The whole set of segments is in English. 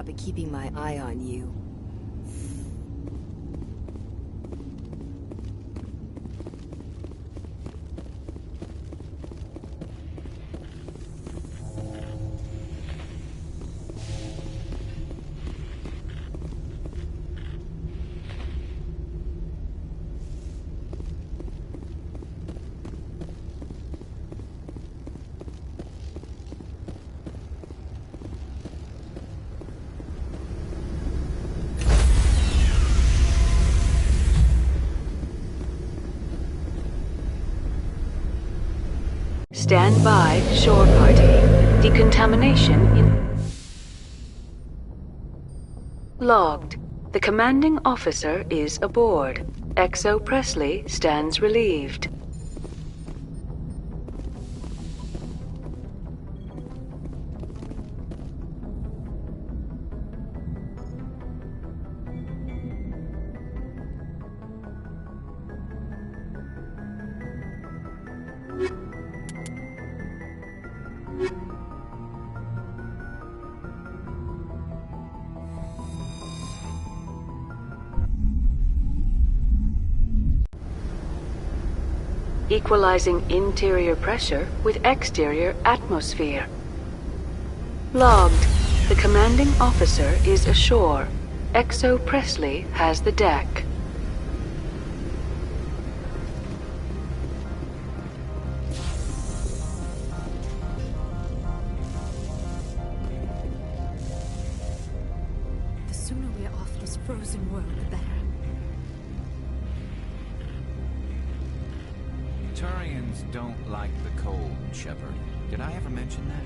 job at keeping my eye on you. Stand by, shore party. Decontamination in... Logged. The commanding officer is aboard. XO Presley stands relieved. Equalizing interior pressure with exterior atmosphere. Logged. The commanding officer is ashore. XO Presley has the deck. The sooner we're off this frozen world, the better. Turians don't like the cold, Shepard. Did I ever mention that?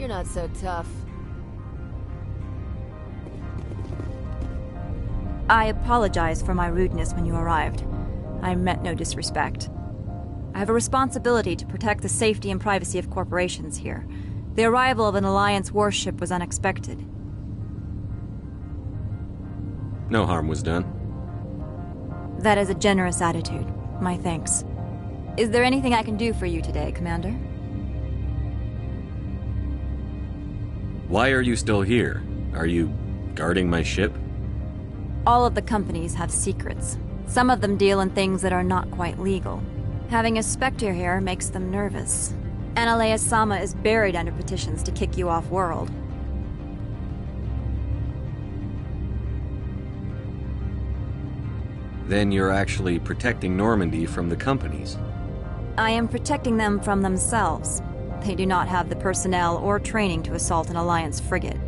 You're not so tough. I apologize for my rudeness when you arrived. I meant no disrespect. I have a responsibility to protect the safety and privacy of corporations here. The arrival of an Alliance warship was unexpected. No harm was done. That is a generous attitude. My thanks. Is there anything I can do for you today, Commander? Why are you still here? Are you guarding my ship? All of the companies have secrets. Some of them deal in things that are not quite legal. Having a Spectre here makes them nervous. Analea-sama is buried under petitions to kick you off-world. Then you're actually protecting Normandy from the companies. I am protecting them from themselves. They do not have the personnel or training to assault an Alliance frigate.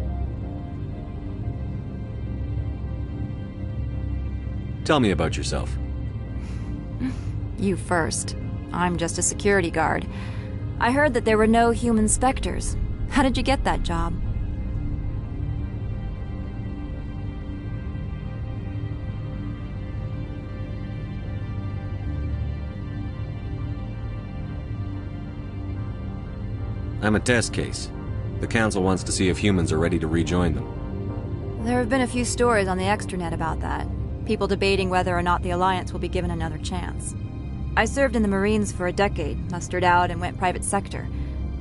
Tell me about yourself. You first. I'm just a security guard. I heard that there were no human Spectres. How did you get that job? I'm a test case. The Council wants to see if humans are ready to rejoin them. There have been a few stories on the extranet about that. People debating whether or not the Alliance will be given another chance. I served in the Marines for a decade, mustered out, and went private sector.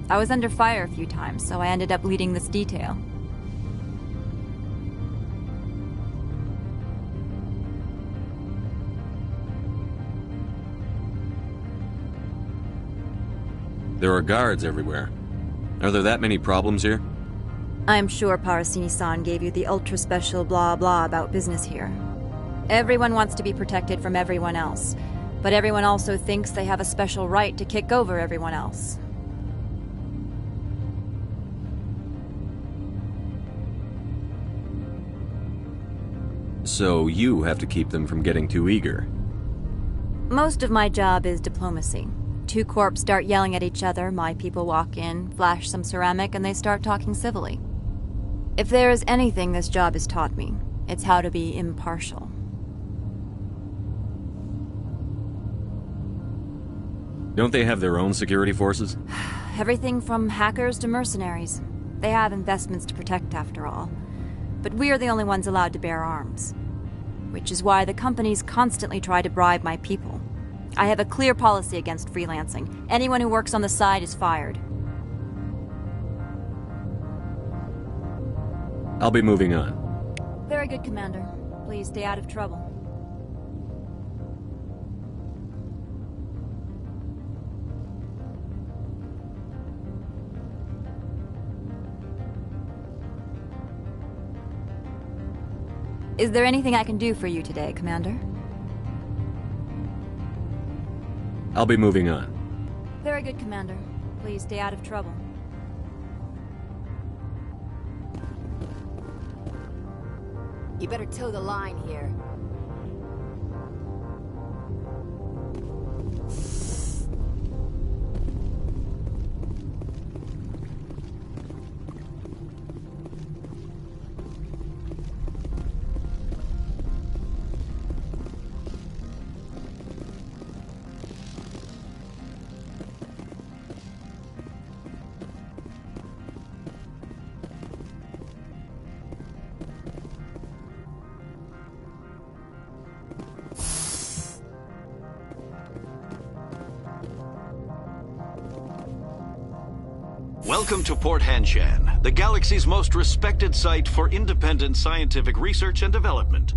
I was under fire a few times, so I ended up leading this detail. There are guards everywhere. Are there that many problems here? I'm sure Parasini-san gave you the ultra-special blah-blah about business here. Everyone wants to be protected from everyone else, but everyone also thinks they have a special right to kick over everyone else. So you have to keep them from getting too eager. Most of my job is diplomacy. Two corps start yelling at each other, my people walk in, flash some ceramic, and they start talking civilly. If there is anything this job has taught me, it's how to be impartial. Don't they have their own security forces? Everything from hackers to mercenaries. They have investments to protect, after all. But we're the only ones allowed to bear arms. Which is why the companies constantly try to bribe my people. I have a clear policy against freelancing. Anyone who works on the side is fired. I'll be moving on. Very good, Commander. Please stay out of trouble. Is there anything I can do for you today, Commander? I'll be moving on. Very good, Commander. Please stay out of trouble. You better toe the line here. Welcome to Port Hanshan, the galaxy's most respected site for independent scientific research and development.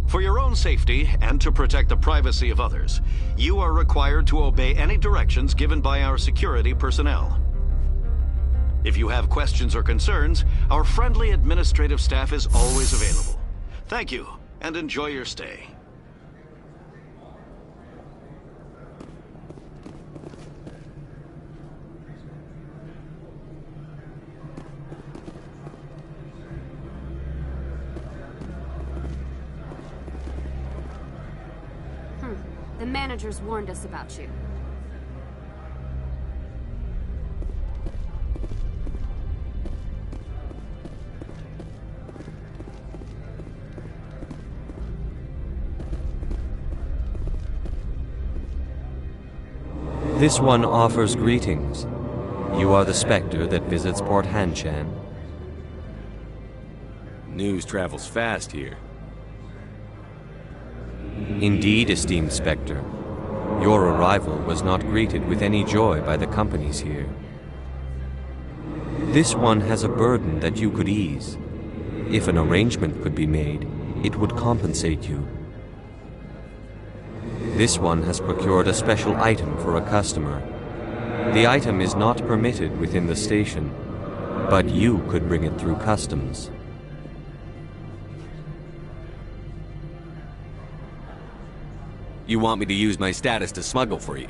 For your own safety and to protect the privacy of others, you are required to obey any directions given by our security personnel. If you have questions or concerns, our friendly administrative staff is always available. Thank you, and enjoy your stay. The managers warned us about you. This one offers greetings. You are the Spectre that visits Port Hanshan. News travels fast here. Indeed, esteemed Spectre. Your arrival was not greeted with any joy by the companies here. This one has a burden that you could ease. If an arrangement could be made, it would compensate you. This one has procured a special item for a customer. The item is not permitted within the station, but you could bring it through customs. You want me to use my status to smuggle for you?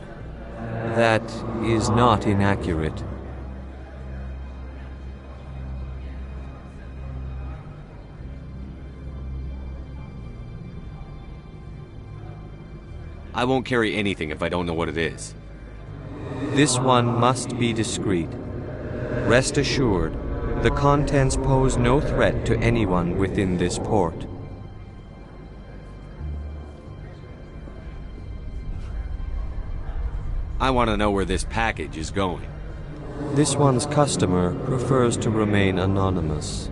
That is not inaccurate. I won't carry anything if I don't know what it is. This one must be discreet. Rest assured, the contents pose no threat to anyone within this port. I want to know where this package is going. This one's customer prefers to remain anonymous.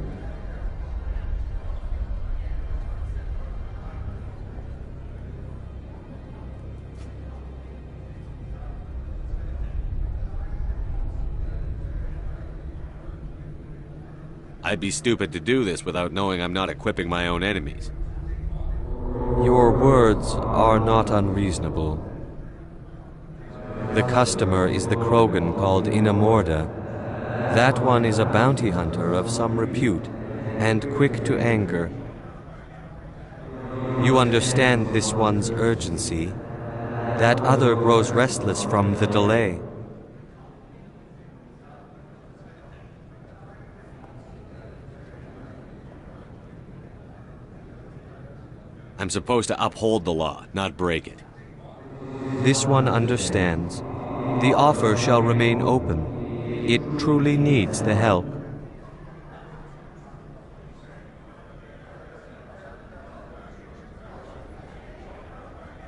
I'd be stupid to do this without knowing I'm not equipping my own enemies. Your words are not unreasonable. The customer is the Krogan called Inamorda. That one is a bounty hunter of some repute, and quick to anger. You understand this one's urgency. That other grows restless from the delay. I'm supposed to uphold the law, not break it. This one understands. The offer shall remain open. It truly needs the help.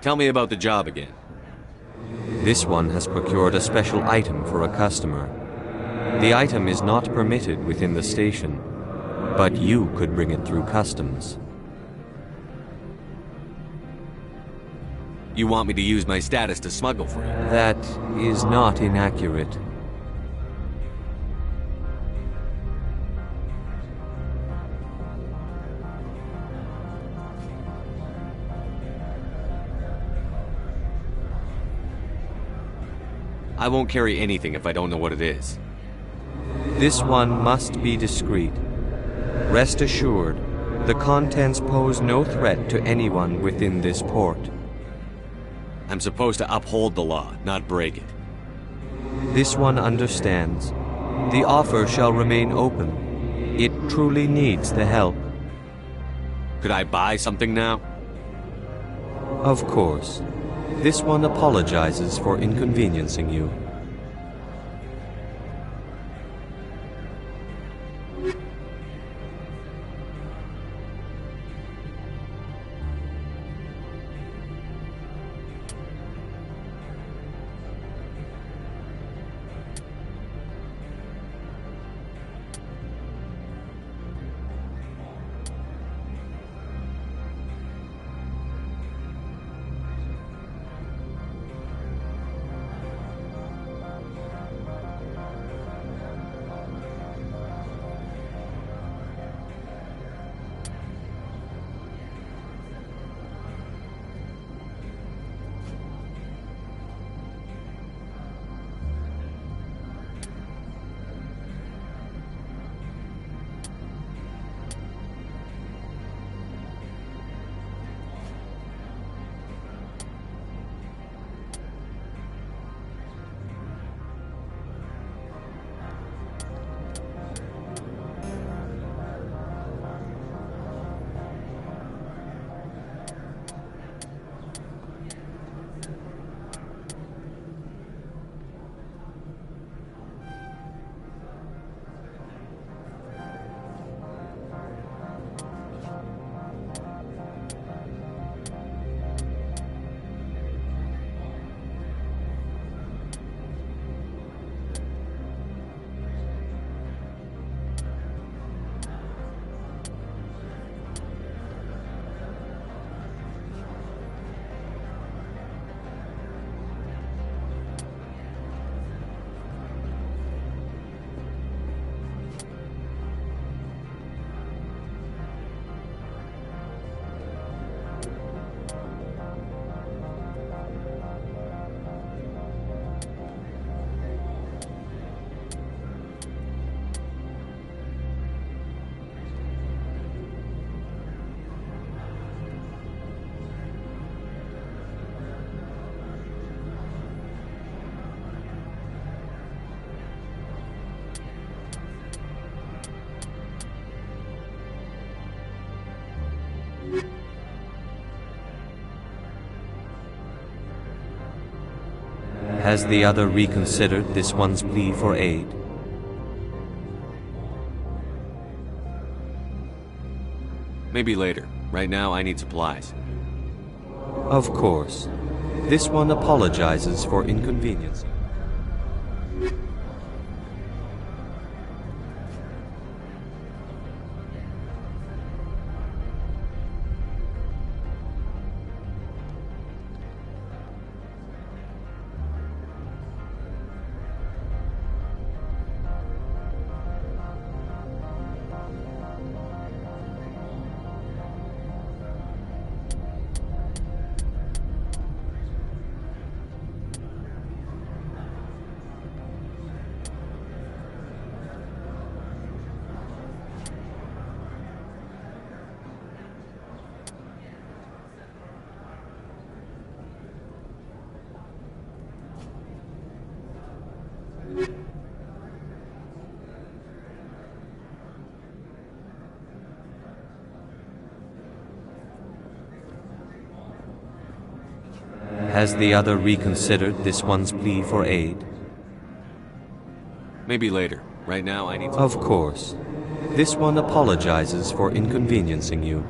Tell me about the job again. This one has procured a special item for a customer. The item is not permitted within the station, but you could bring it through customs. You want me to use my status to smuggle for you? That is not inaccurate. I won't carry anything if I don't know what it is. This one must be discreet. Rest assured, the contents pose no threat to anyone within this port. I'm supposed to uphold the law, not break it. This one understands. The offer shall remain open. It truly needs the help. Could I buy something now? Of course. This one apologizes for inconveniencing you. Has the other reconsidered this one's plea for aid? Maybe later. Right now, I need supplies. Of course. This one apologizes for inconvenience. Has the other reconsidered this one's plea for aid? Maybe later. Right now, I need... Of course. This one apologizes for inconveniencing you.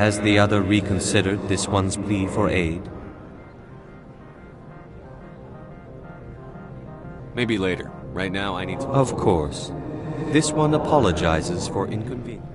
Has the other reconsidered this one's plea for aid? Maybe later. Right now, I need to... Of course. This one apologizes for inconvenience.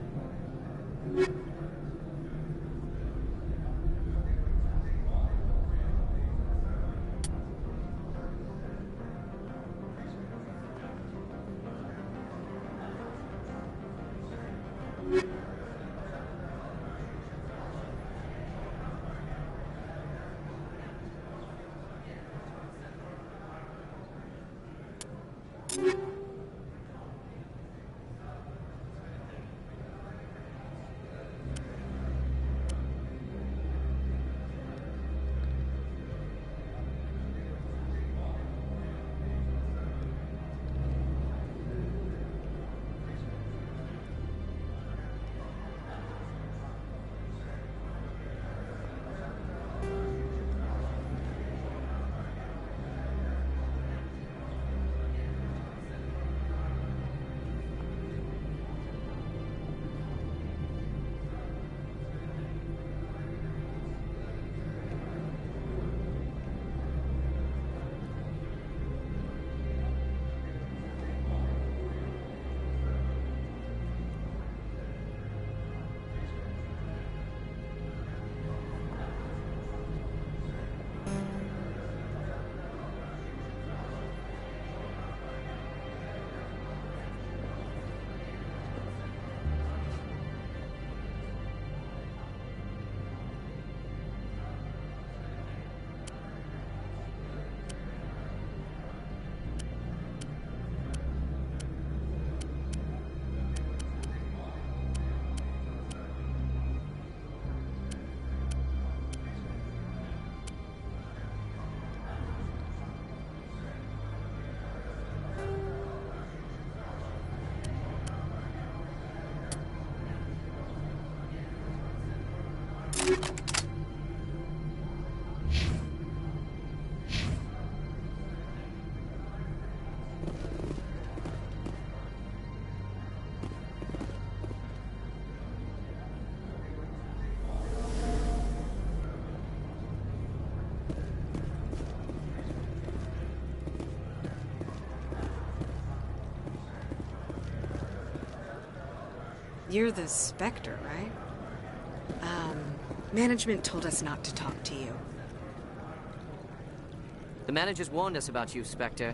You're the Spectre, right? Management told us not to talk to you. The managers warned us about you, Spectre.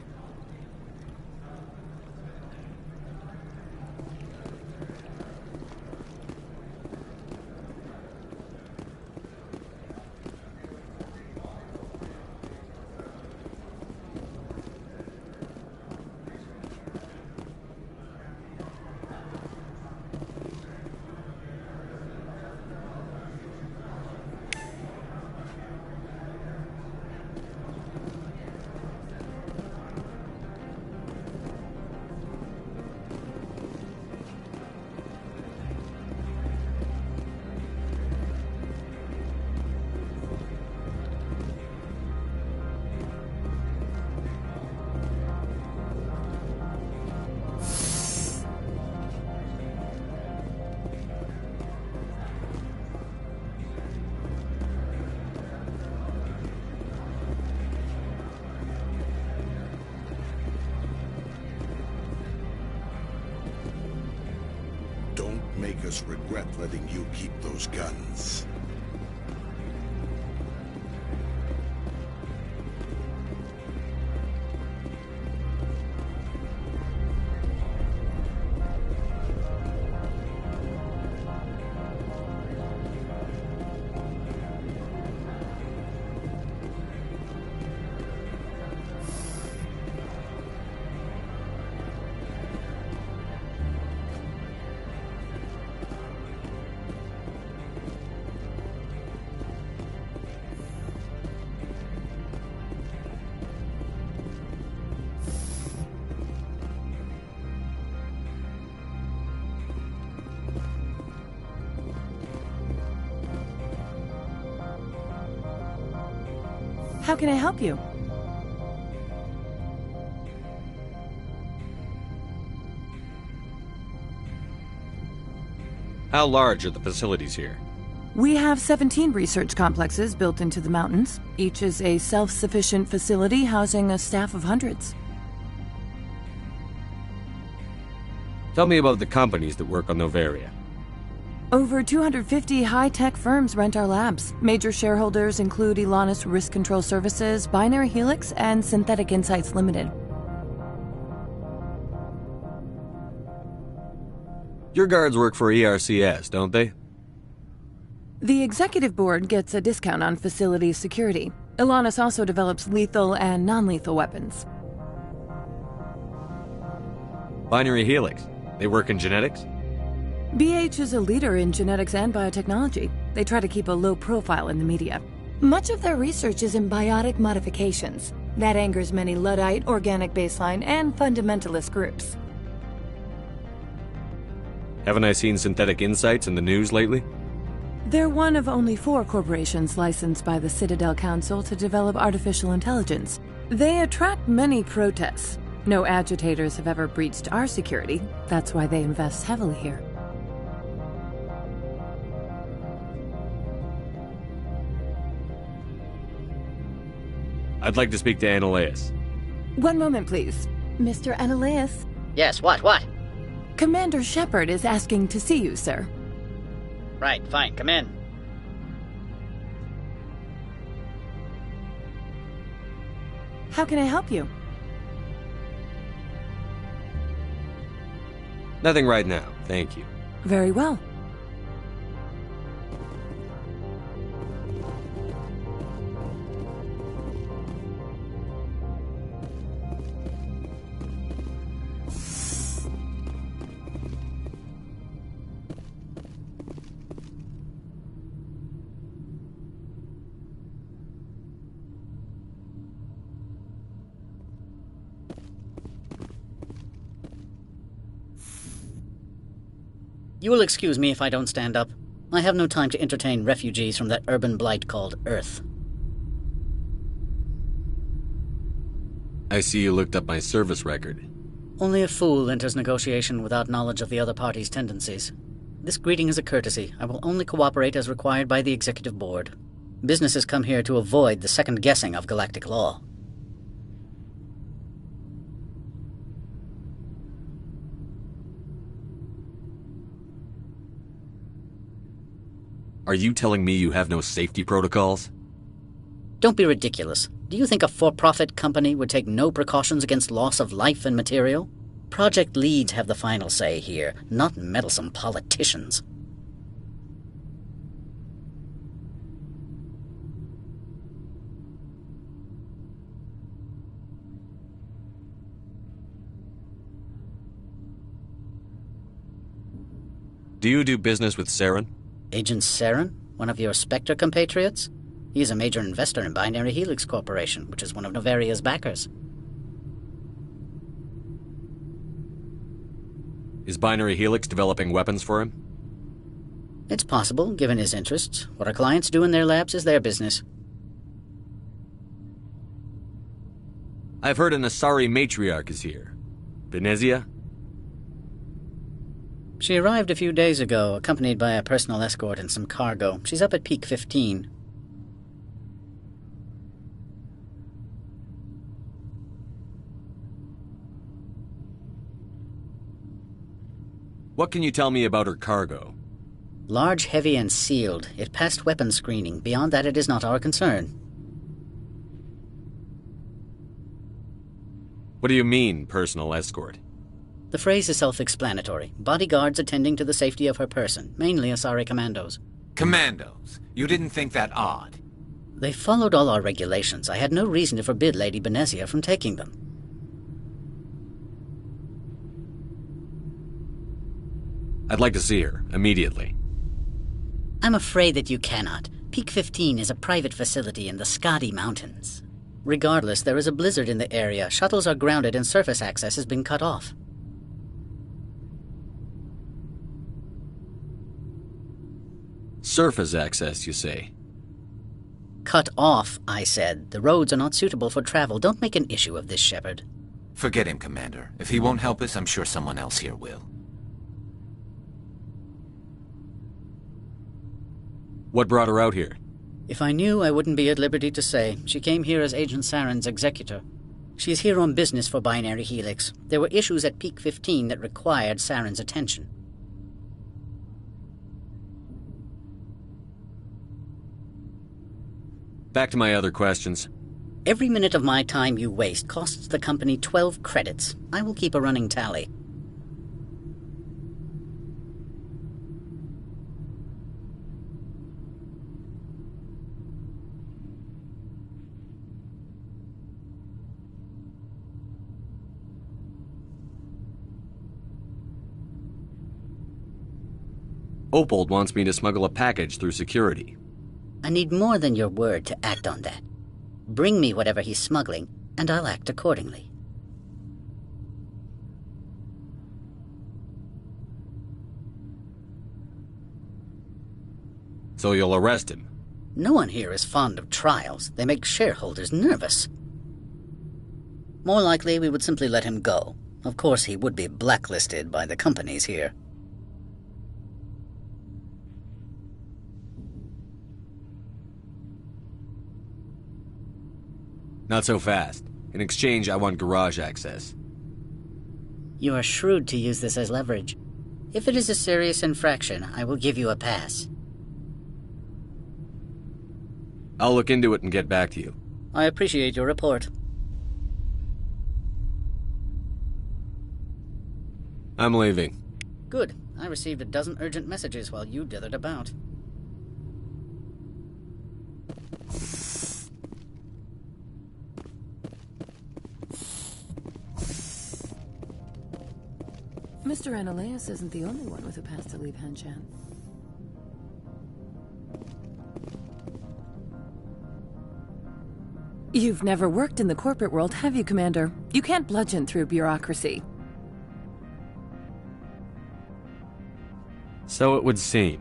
Make us regret letting you keep those guns. How can I help you? How large are the facilities here? We have 17 research complexes built into the mountains. Each is a self-sufficient facility housing a staff of hundreds. Tell me about the companies that work on Novaria. Over 250 high-tech firms rent our labs. Major shareholders include Elanus Risk Control Services, Binary Helix, and Synthetic Insights Limited. Your guards work for ERCS, don't they? The executive board gets a discount on facility security. Elanus also develops lethal and non-lethal weapons. Binary Helix. They work in genetics? BH is a leader in genetics and biotechnology. They try to keep a low profile in the media. Much of their research is in biotic modifications. That angers many Luddite, organic baseline, and fundamentalist groups. Haven't I seen Synthetic Insights in the news lately? They're one of only 4 corporations licensed by the Citadel Council to develop artificial intelligence. They attract many protests. No agitators have ever breached our security. That's why they invest heavily here. I'd like to speak to Annaleus. One moment, please. Mr. Annaleus? Yes, what? Commander Shepard is asking to see you, sir. Right, fine, come in. How can I help you? Nothing right now, thank you. Very well. You will excuse me if I don't stand up. I have no time to entertain refugees from that urban blight called Earth. I see you looked up my service record. Only a fool enters negotiation without knowledge of the other party's tendencies. This greeting is a courtesy. I will only cooperate as required by the Executive Board. Businesses come here to avoid the second guessing of galactic law. Are you telling me you have no safety protocols? Don't be ridiculous. Do you think a for-profit company would take no precautions against loss of life and material? Project leads have the final say here, not meddlesome politicians. Do you do business with Saren? Agent Saren? One of your Spectre compatriots? He is a major investor in Binary Helix Corporation, which is one of Novaria's backers. Is Binary Helix developing weapons for him? It's possible, given his interests. What our clients do in their labs is their business. I've heard an Asari matriarch is here. Benezia? She arrived a few days ago, accompanied by a personal escort and some cargo. She's up at Peak 15. What can you tell me about her cargo? Large, heavy, and sealed. It passed weapons screening. Beyond that, it is not our concern. What do you mean, personal escort? The phrase is self-explanatory. Bodyguards attending to the safety of her person, mainly Asari commandos. Commandos? You didn't think that odd? They followed all our regulations. I had no reason to forbid Lady Benezia from taking them. I'd like to see her, immediately. I'm afraid that you cannot. Peak 15 is a private facility in the Skadi Mountains. Regardless, there is a blizzard in the area. Shuttles are grounded and surface access has been cut off. Surface access, you say? Cut off, I said. The roads are not suitable for travel. Don't make an issue of this, Shepard. Forget him, Commander. If he won't help us, I'm sure someone else here will. What brought her out here? If I knew, I wouldn't be at liberty to say. She came here as Agent Saren's executor. She's here on business for Binary Helix. There were issues at Peak 15 that required Saren's attention. Back to my other questions. Every minute of my time you waste costs the company 12 credits. I will keep a running tally. Opold wants me to smuggle a package through security. I need more than your word to act on that. Bring me whatever he's smuggling, and I'll act accordingly. So you'll arrest him? No one here is fond of trials. They make shareholders nervous. More likely, we would simply let him go. Of course, he would be blacklisted by the companies here. Not so fast. In exchange, I want garage access. You are shrewd to use this as leverage. If it is a serious infraction, I will give you a pass. I'll look into it and get back to you. I appreciate your report. I'm leaving. Good. I received a dozen urgent messages while you dithered about. Mr. Ananias isn't the only one with a pass to leave Hanshan. You've never worked in the corporate world, have you, Commander? You can't bludgeon through bureaucracy. So it would seem.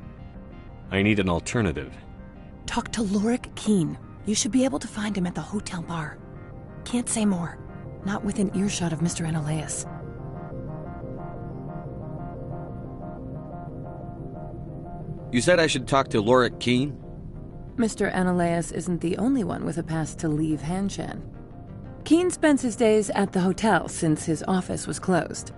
I need an alternative. Talk to Lorik Keen. You should be able to find him at the hotel bar. Can't say more. Not within earshot of Mr. Ananias. You said I should talk to Lorik Keen? Mr. Ananias isn't the only one with a pass to leave Hanshan. Keen spends his days at the hotel since his office was closed.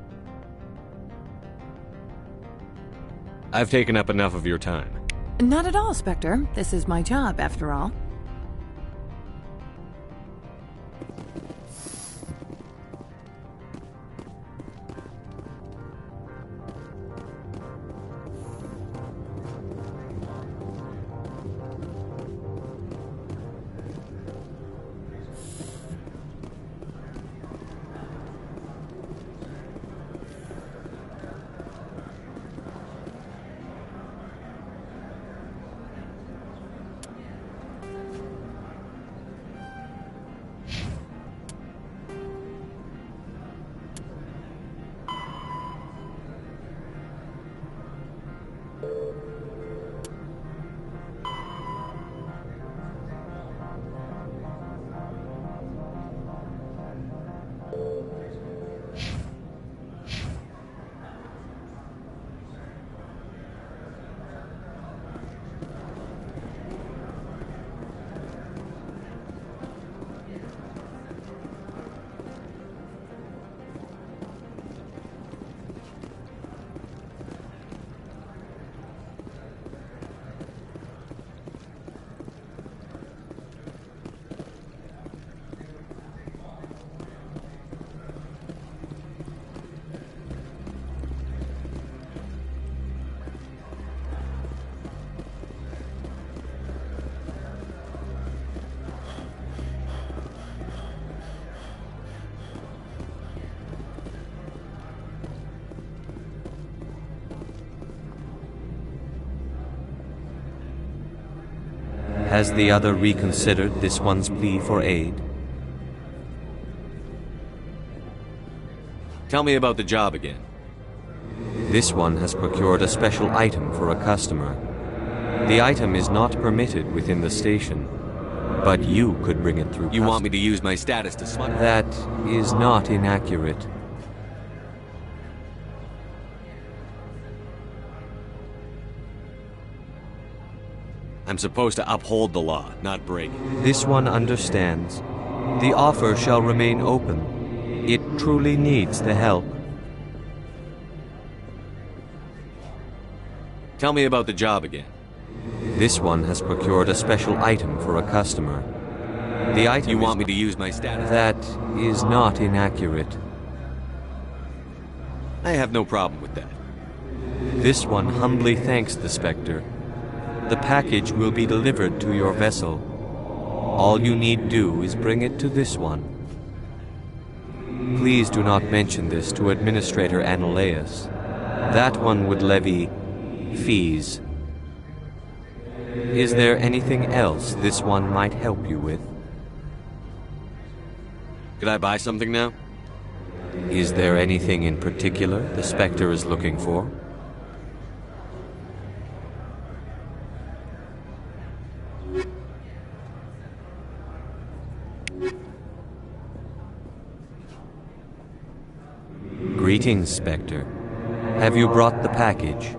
I've taken up enough of your time. Not at all, Spectre. This is my job, after all. Has the other reconsidered this one's plea for aid? Tell me about the job again. This one has procured a special item for a customer. The item is not permitted within the station, but you could bring it through. You want me to use my status to smuggle? That is not inaccurate. I'm supposed to uphold the law, not break it. This one understands. The offer shall remain open. It truly needs the help. Tell me about the job again. This one has procured a special item for a customer. The item You want me to use my status? That is not inaccurate. I have no problem with that. This one humbly thanks the Spectre. The package will be delivered to your vessel. All you need do is bring it to this one. Please do not mention this to Administrator Annaleus. That one would levy fees. Is there anything else this one might help you with? Could I buy something now? Is there anything in particular the Spectre is looking for? Greetings, Spectre. Have you brought the package?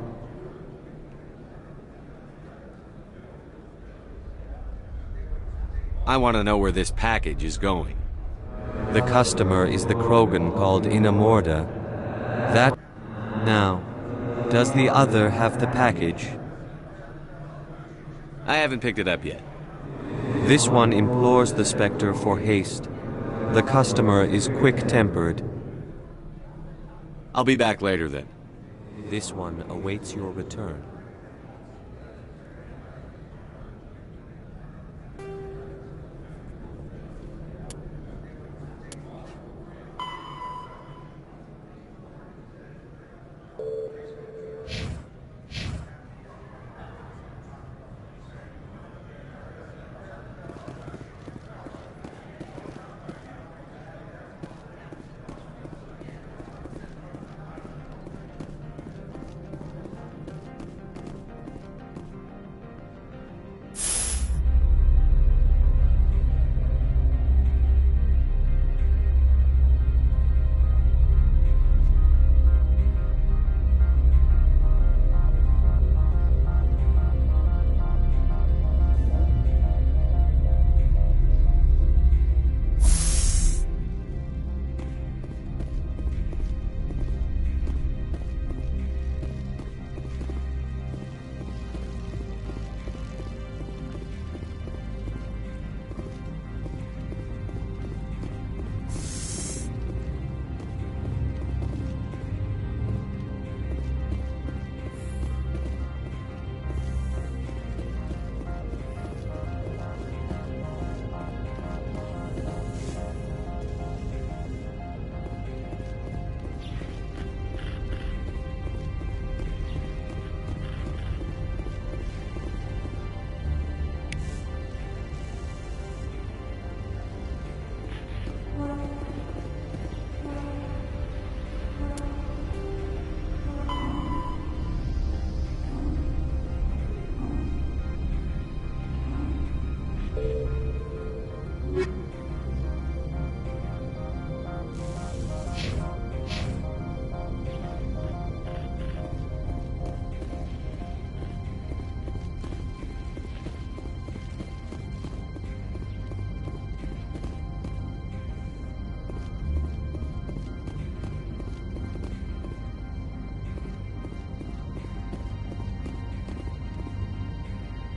I want to know where this package is going. The customer is the Krogan called Inamorda. That... Now, does the other have the package? I haven't picked it up yet. This one implores the Spectre for haste. The customer is quick-tempered. I'll be back later then. This one awaits your return.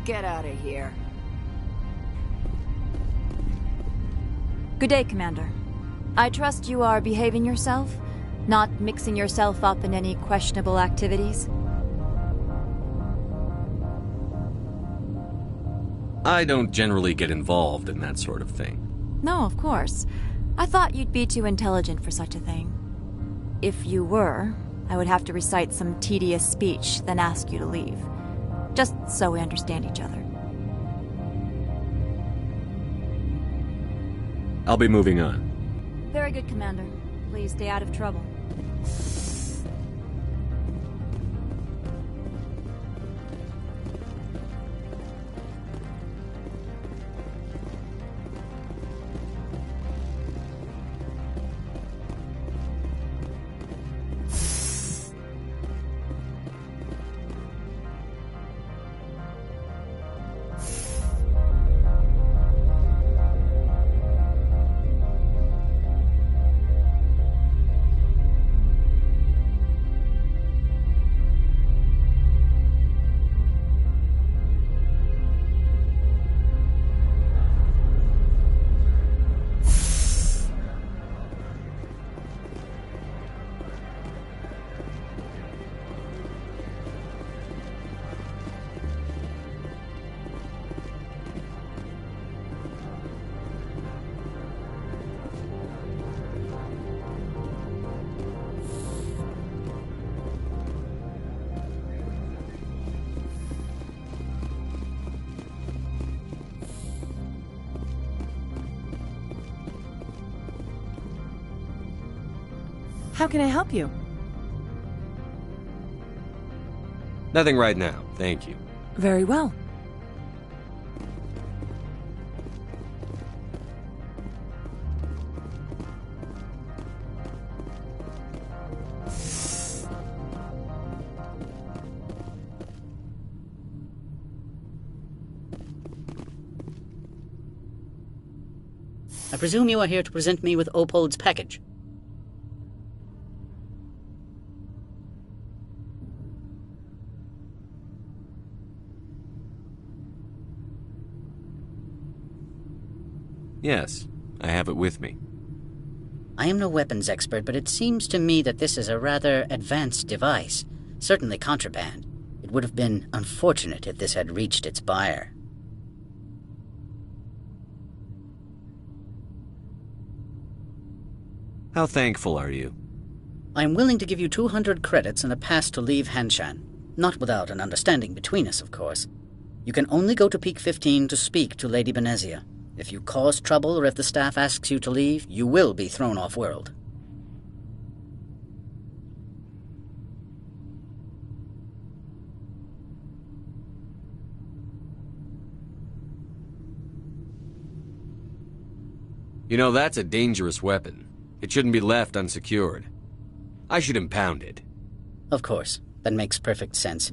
get out of here. Good day, Commander. I trust you are behaving yourself, not mixing yourself up in any questionable activities. I don't generally get involved in that sort of thing. No, of course. I thought you'd be too intelligent for such a thing. If you were, I would have to recite some tedious speech, then ask you to leave. Just so we understand each other. I'll be moving on. Very good, Commander. Please stay out of trouble. How can I help you? Nothing right now, thank you. Very well. I presume you are here to present me with Opold's package. Yes, I have it with me. I am no weapons expert, but it seems to me that this is a rather advanced device. Certainly contraband. It would have been unfortunate if this had reached its buyer. How thankful are you? I am willing to give you 200 credits and a pass to leave Hanshan. Not without an understanding between us, of course. You can only go to Peak 15 to speak to Lady Benezia. If you cause trouble or if the staff asks you to leave, you will be thrown off-world. You know, that's a dangerous weapon. It shouldn't be left unsecured. I should impound it. Of course. That makes perfect sense.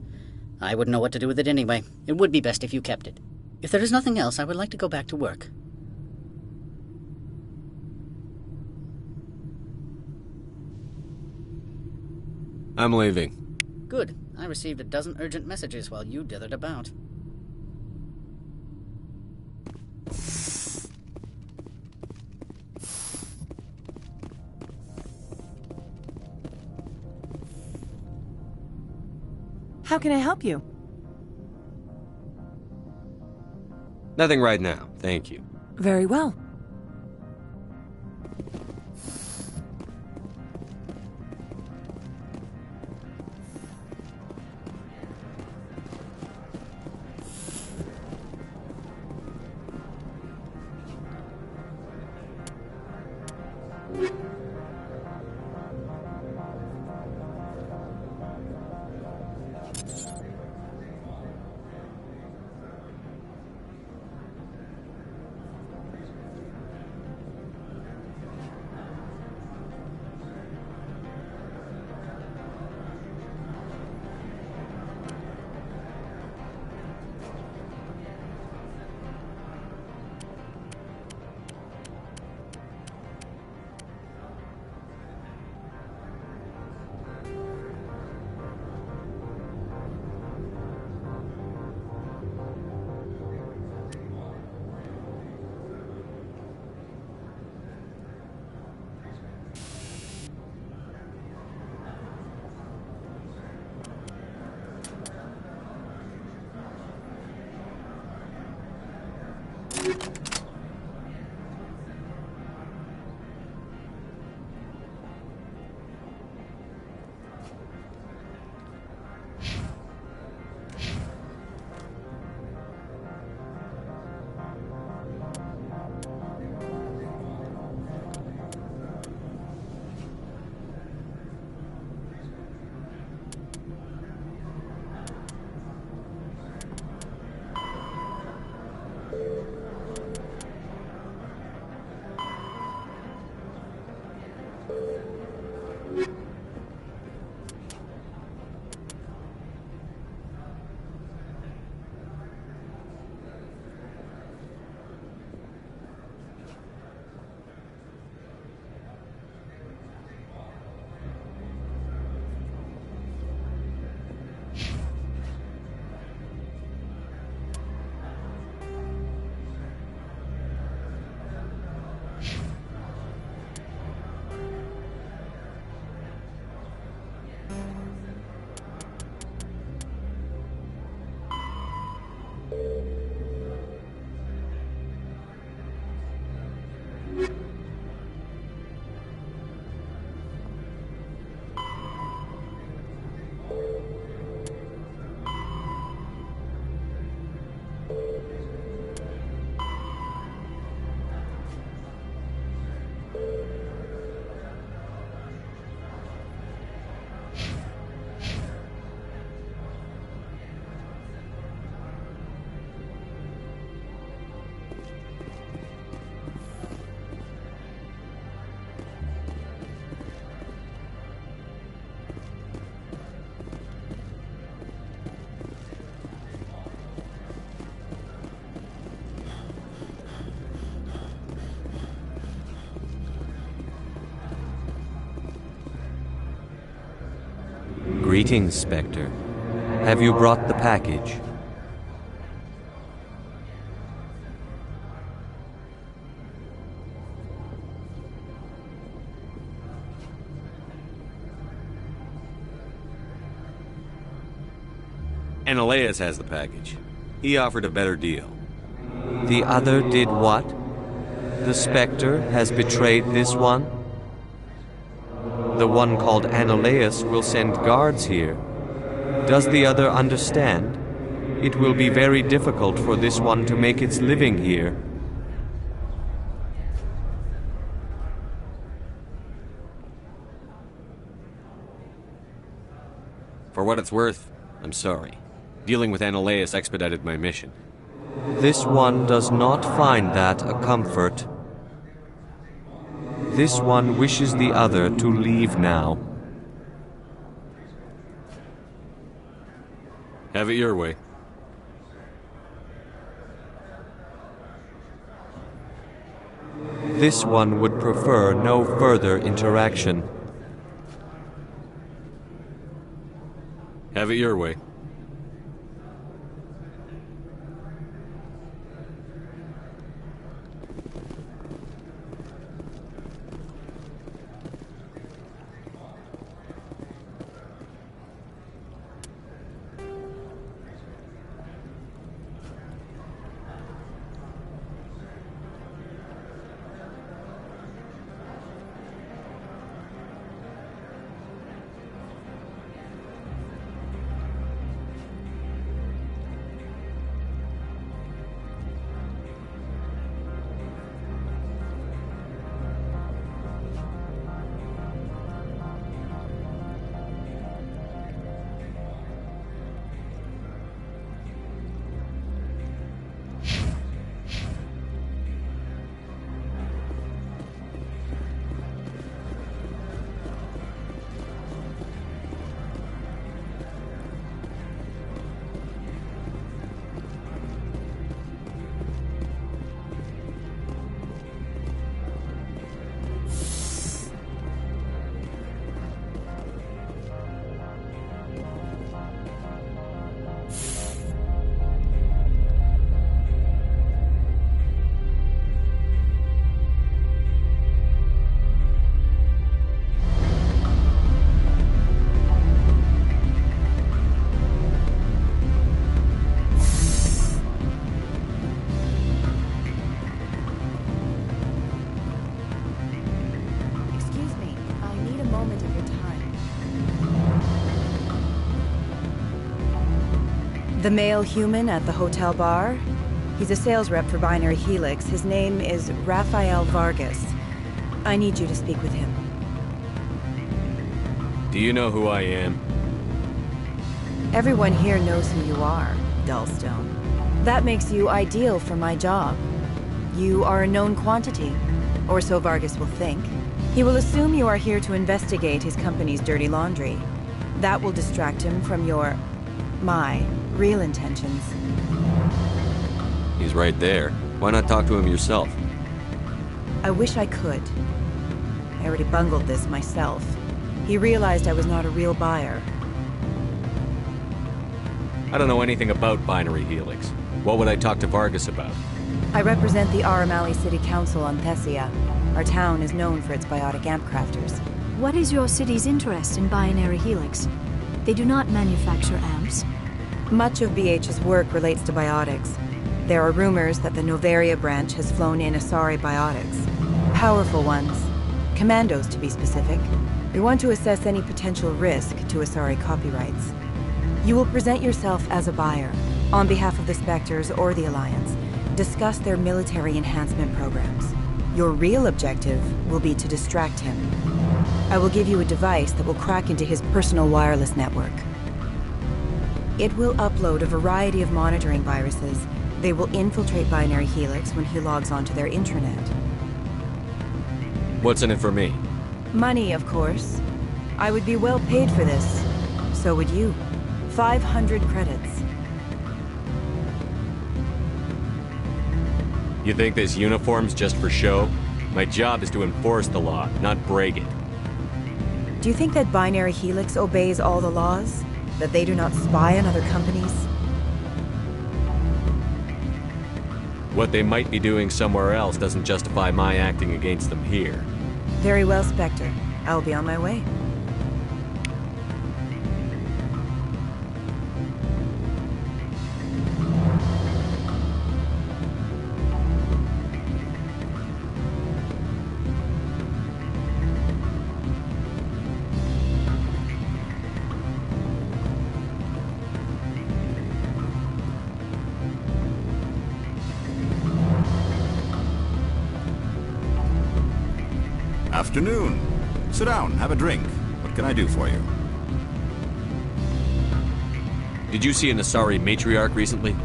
I wouldn't know what to do with it anyway. It would be best if you kept it. If there is nothing else, I would like to go back to work. I'm leaving. Good. I received a dozen urgent messages while you dithered about. How can I help you? Nothing right now, thank you. Very well. Greetings, Spectre. Have you brought the package? Ananias has the package. He offered a better deal. The other did what? The Spectre has betrayed this one? The one called Ananias will send guards here. Does the other understand? It will be very difficult for this one to make its living here. For what it's worth, I'm sorry. Dealing with Ananias expedited my mission. This one does not find that a comfort. This one wishes the other to leave now. Have it your way. This one would prefer no further interaction. Have it your way. The male human at the hotel bar? He's a sales rep for Binary Helix. His name is Rafael Vargas. I need you to speak with him. Do you know who I am? Everyone here knows who you are, Dullstone. That makes you ideal for my job. You are a known quantity, or so Vargas will think. He will assume you are here to investigate his company's dirty laundry. That will distract him from my real intentions. He's right there. Why not talk to him yourself? I wish I could. I already bungled this myself. He realized I was not a real buyer. I don't know anything about Binary Helix. What would I talk to Vargas about? I represent the Aramali City Council on Thessia. Our town is known for its biotic amp crafters. What is your city's interest in Binary Helix? They do not manufacture amps. Much of BH's work relates to biotics. There are rumors that the Novaria branch has flown in Asari biotics. Powerful ones. Commandos, to be specific. We want to assess any potential risk to Asari copyrights. You will present yourself as a buyer, on behalf of the Spectres or the Alliance. Discuss their military enhancement programs. Your real objective will be to distract him. I will give you a device that will crack into his personal wireless network. It will upload a variety of monitoring viruses. They will infiltrate Binary Helix when he logs onto their intranet. What's in it for me? Money, of course. I would be well paid for this. So would you. 500 credits. You think this uniform's just for show? My job is to enforce the law, not break it. Do you think that Binary Helix obeys all the laws? That they do not spy on other companies? What they might be doing somewhere else doesn't justify my acting against them here. Very well, Spectre. I will be on my way. Afternoon. Sit down, have a drink. What can I do for you? Did you see an Asari matriarch recently?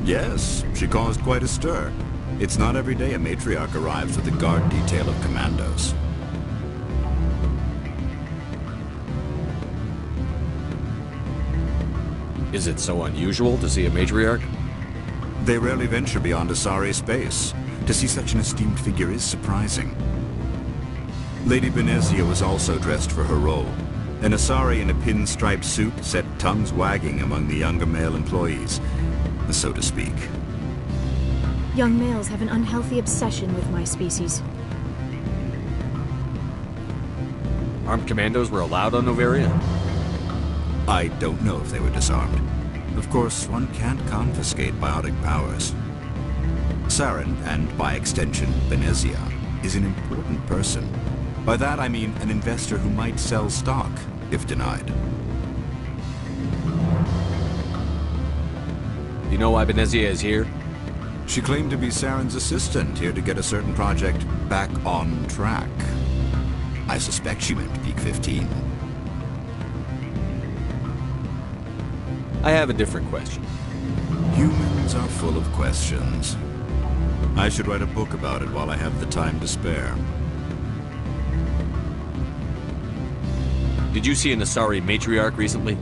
Yes, she caused quite a stir. It's not every day a matriarch arrives with a guard detail of commandos. Is it so unusual to see a matriarch? They rarely venture beyond Asari space. To see such an esteemed figure is surprising. Lady Benezia was also dressed for her role. An Asari in a pinstriped suit set tongues wagging among the younger male employees, so to speak. Young males have an unhealthy obsession with my species. Armed commandos were allowed on Novaria? I don't know if they were disarmed. Of course, one can't confiscate biotic powers. Saren, and by extension, Benezia, is an important person. By that I mean an investor who might sell stock, if denied. Do you know why Benezia is here? She claimed to be Saren's assistant, here to get a certain project back on track. I suspect she meant Peak 15. I have a different question. Humans are full of questions. I should write a book about it while I have the time to spare. Did you see an Asari matriarch recently?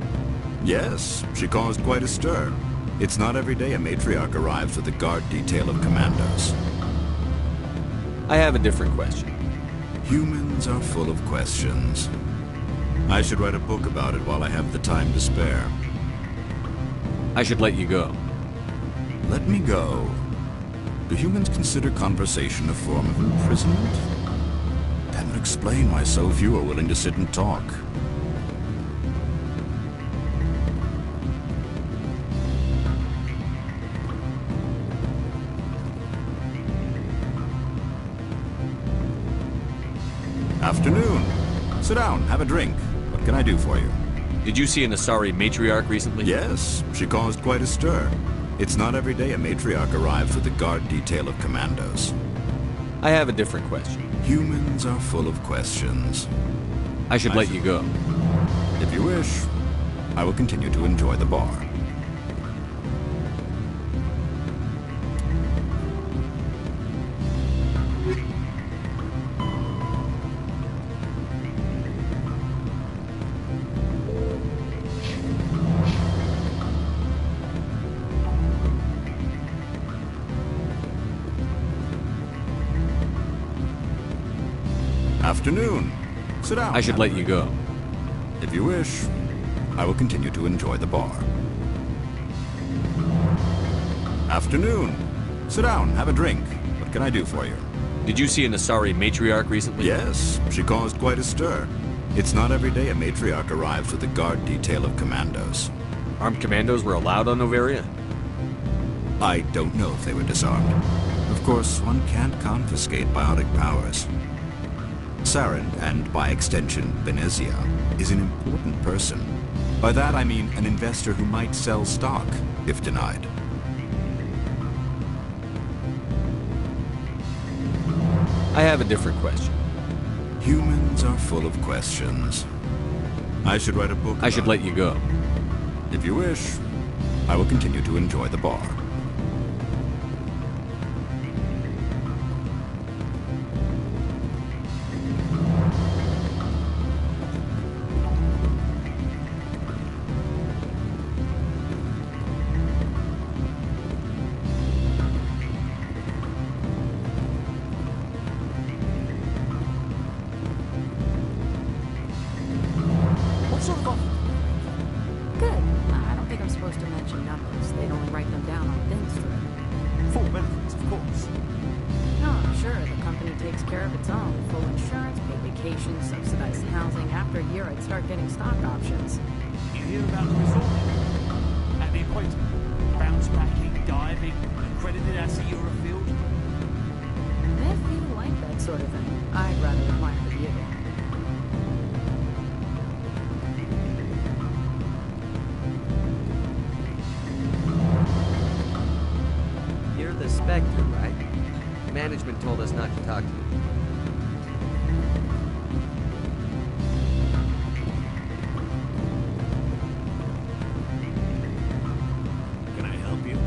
Yes, she caused quite a stir. It's not every day a matriarch arrives with a guard detail of commandos. I have a different question. Humans are full of questions. I should write a book about it while I have the time to spare. I should let you go. Let me go? Do humans consider conversation a form of imprisonment? That would explain why so few are willing to sit and talk. Afternoon. Sit down, have a drink. What can I do for you? Did you see an Asari matriarch recently? Yes, she caused quite a stir. It's not every day a matriarch arrives with a guard detail of commandos. I have a different question. Humans are full of questions. I should let you go. If you wish, I will continue to enjoy the bar. Afternoon. Sit down. I should let you go. If you wish, I will continue to enjoy the bar. Afternoon. Sit down, have a drink. What can I do for you? Did you see an Asari matriarch recently? Yes, she caused quite a stir. It's not every day a matriarch arrives with a guard detail of commandos. Armed commandos were allowed on Noveria? I don't know if they were disarmed. Of course, one can't confiscate biotic powers. Saren, and by extension, Venezia, is an important person. By that I mean an investor who might sell stock, if denied. I have a different question. Humans are full of questions. I should write a book. I should let you go. If you wish, I will continue to enjoy the bar. Good. I don't think I'm supposed to mention numbers. They'd only write them down on thin strip. Full benefits, of course. No, sure, the company takes care of its own. Full insurance, paid vacation, subsidized housing. After a year, I'd start getting stock options. You hear about the resort? At the equator. Bounce backing, diving, accredited as a Eurofield. If you like that sort of thing, I'd rather admire the view. You're the Spectre, right? Management told us not to talk to you. Can I help you?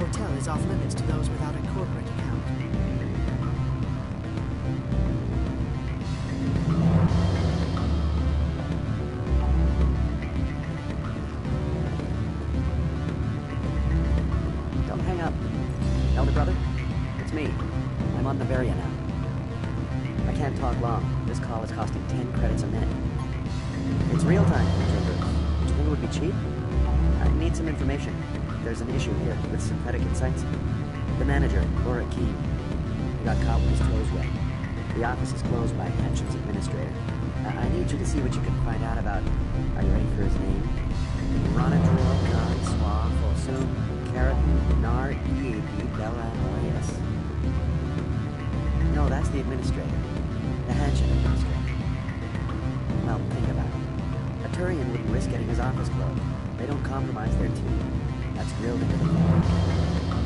hotel is off limits to those without a corporate account. Don't hang up. Elder brother, it's me. I'm on Novaria now. I can't talk long. This call is costing 10 credits a minute. It's real time, troopers. Did you think it would be cheap? I need some information. There's an issue here with synthetic insights. The manager, Laura Keene, he got caught with his toes wet. The office is closed by Hanshen's administrator. I need you to see what you can find out about... Are you ready for his name? Ronadril, Gon, Swa, Folsum, Keratin, Nar, EAB, Bella, Elias. No, that's the administrator. The Hanshen administrator. Well, think about it. A Turian wouldn't risk getting his office closed. They don't compromise their team. That's drilled into the fabric.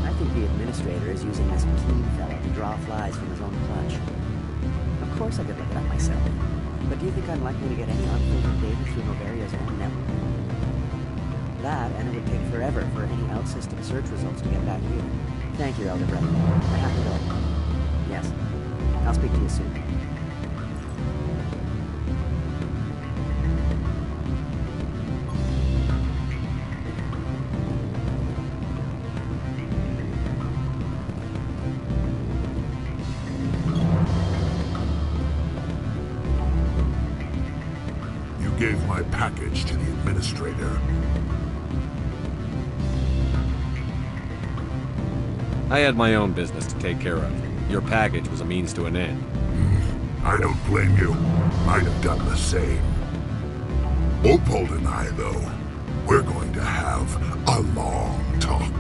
I think the administrator is using this Keene fella to draw flies from his own clutch. Of course I could look it up myself. But do you think I'm likely to get any unfiltered data through Novaria's own network? That, and it would take forever for any out-system search results to get back here. Thank you, Elder Brother. I have to go. Yes. I'll speak to you soon. Gave my package to the administrator. I had my own business to take care of. Your package was a means to an end. I don't blame you. I'd have done the same. Opold and I, though, we're going to have a long talk.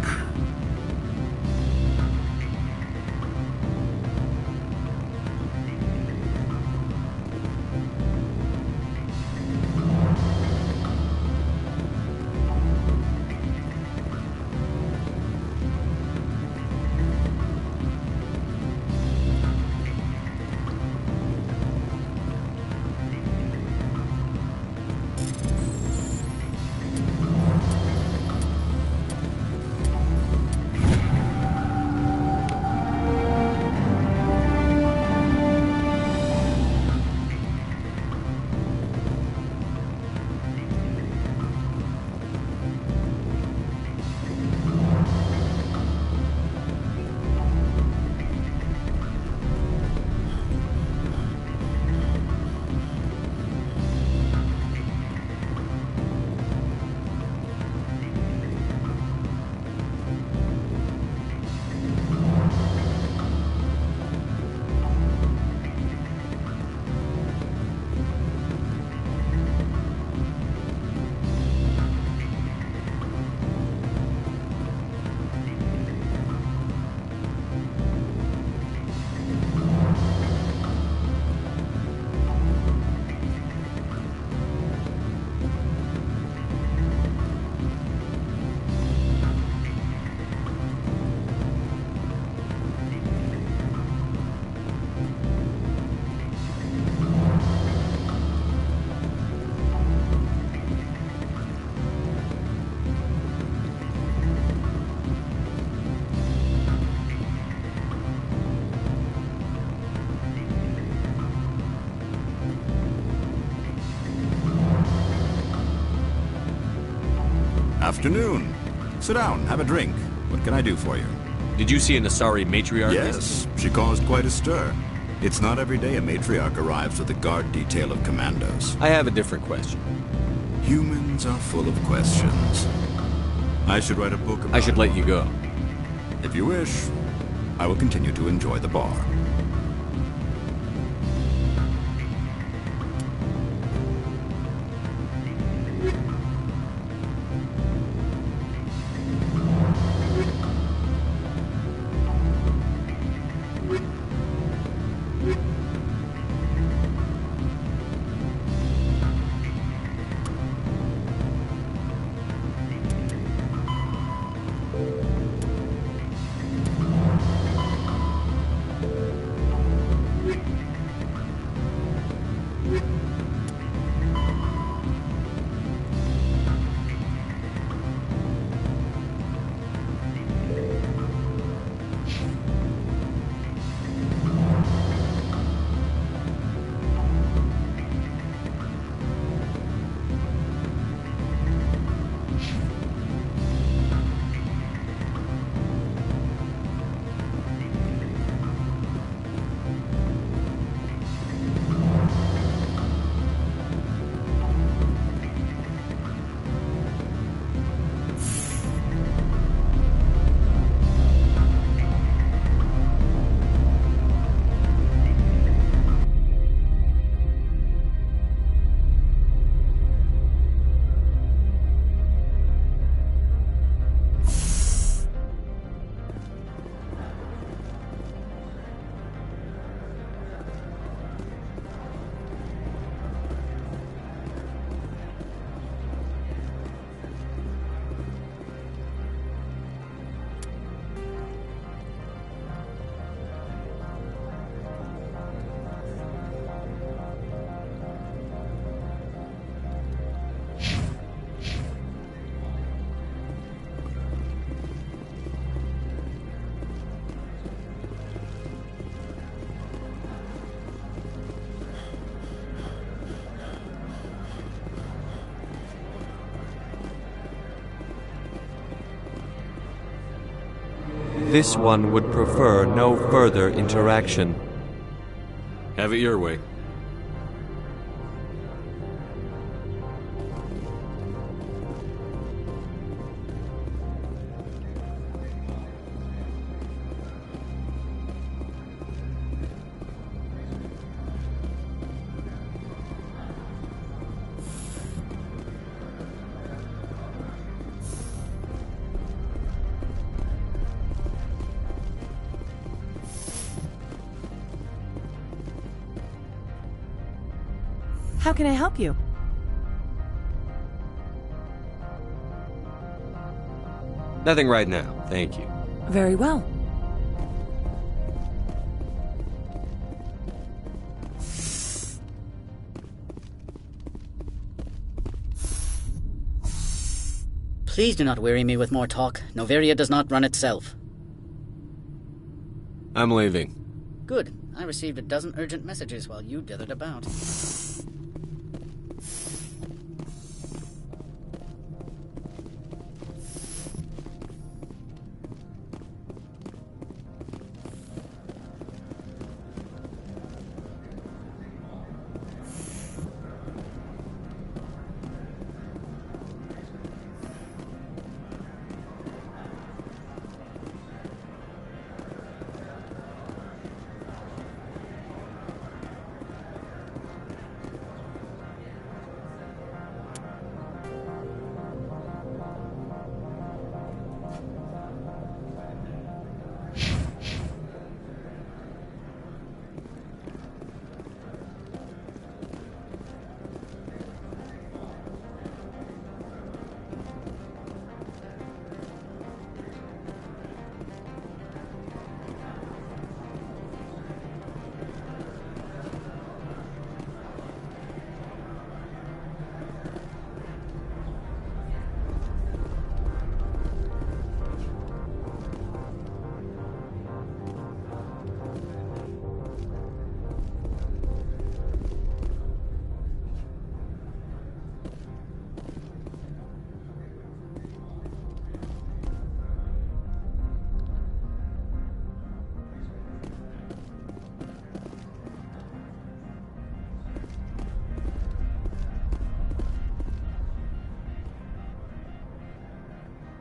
Afternoon. Sit down, have a drink. What can I do for you? Did you see an Asari matriarch? Yes, she caused quite a stir. It's not every day a matriarch arrives with a guard detail of commandos. I have a different question. Humans are full of questions. I should write a book about I should let you go. If you wish, I will continue to enjoy the bar. this one would prefer no further interaction. Have it your way. How can I help you? Nothing right now, thank you. Very well. Please do not weary me with more talk. Noveria does not run itself. I'm leaving. Good. I received a dozen urgent messages while you dithered about.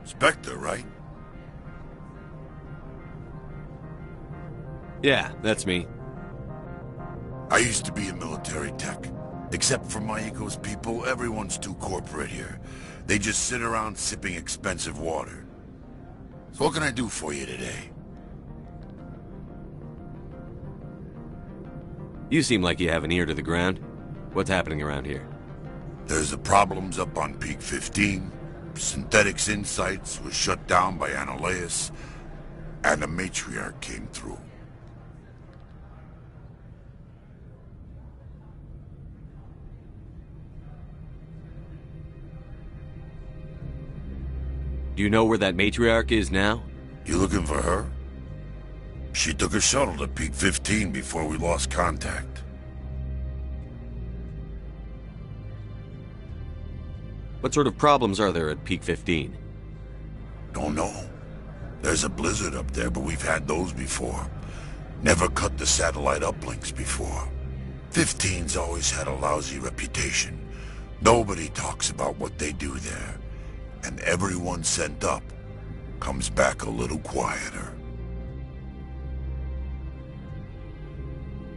Spectre, right? Yeah, that's me. I used to be in military tech. Except for Maiko's people, everyone's too corporate here. They just sit around sipping expensive water. So what can I do for you today? You seem like you have an ear to the ground. What's happening around here? There's the problems up on Peak 15. Synthetics Insights was shut down by Annihilus, and the Matriarch came through. Do you know where that Matriarch is now? You looking for her? She took a shuttle to Peak 15 before we lost contact. What sort of problems are there at Peak 15? Don't know. There's a blizzard up there, but we've had those before. Never cut the satellite uplinks before. 15's always had a lousy reputation. Nobody talks about what they do there. And everyone sent up comes back a little quieter.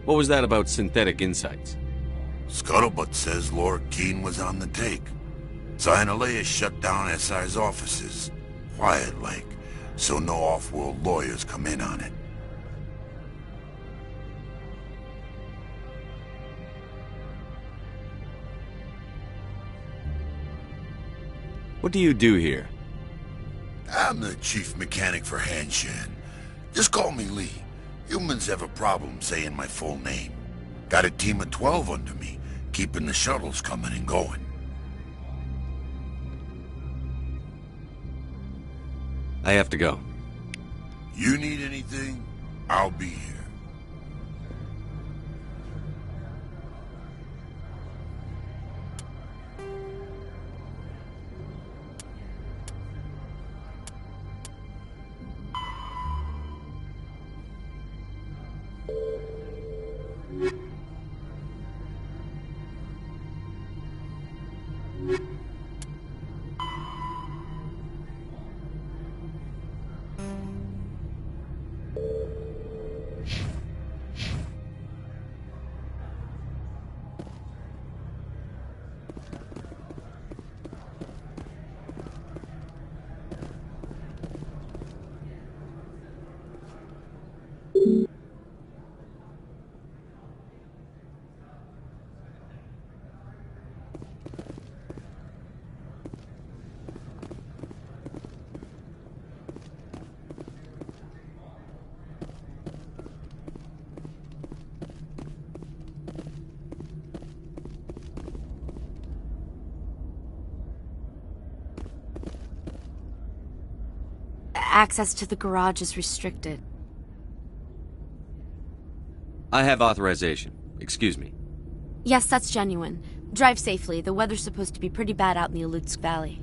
What was that about Synthetic Insights? Scuttlebutt says Laura Keene was on the take. So Annihilus shut down SI's offices, quiet-like, so no off-world lawyers come in on it. What do you do here? I'm the chief mechanic for Hanshan. Just call me Lee. Humans have a problem saying my full name. Got a team of 12 under me, keeping the shuttles coming and going. I have to go. You need anything, I'll be here. access to the garage is restricted. I have authorization. Excuse me. Yes, that's genuine. Drive safely. The weather's supposed to be pretty bad out in the Alutsk Valley.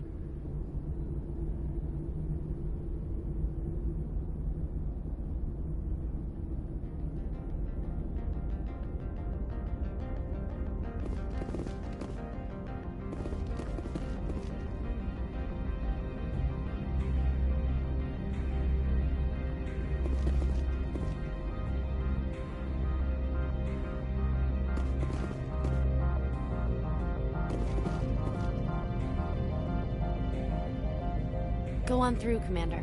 Go on through, Commander.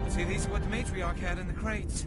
See, these are what the matriarch had in the crates.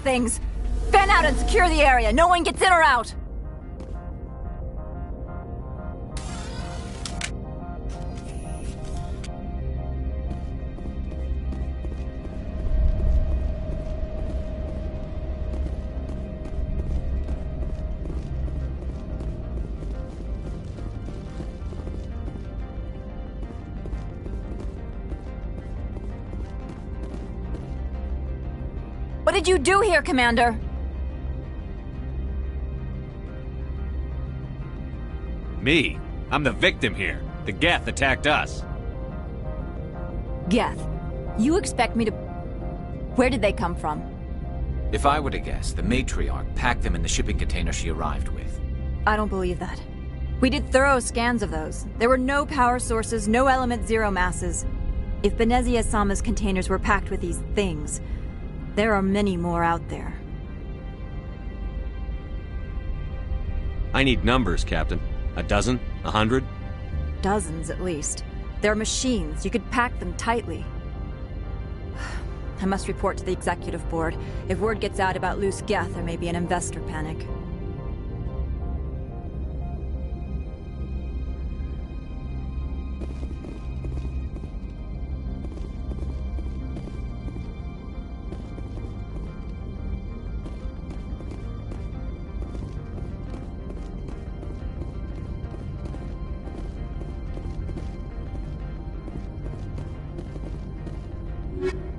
Things! Fan out and secure the area. No one gets in or out. What did you do here, Commander? Me? I'm the victim here. The Geth attacked us. Geth? You expect me to... Where did they come from? If I were to guess, the matriarch packed them in the shipping container she arrived with. I don't believe that. We did thorough scans of those. There were no power sources, no element zero masses. If Benezia-sama's containers were packed with these things, there are many more out there. I need numbers, Captain. A dozen? 100? Dozens, at least. They're machines. You could pack them tightly. I must report to the executive board. If word gets out about loose Geth, there may be an investor panic. You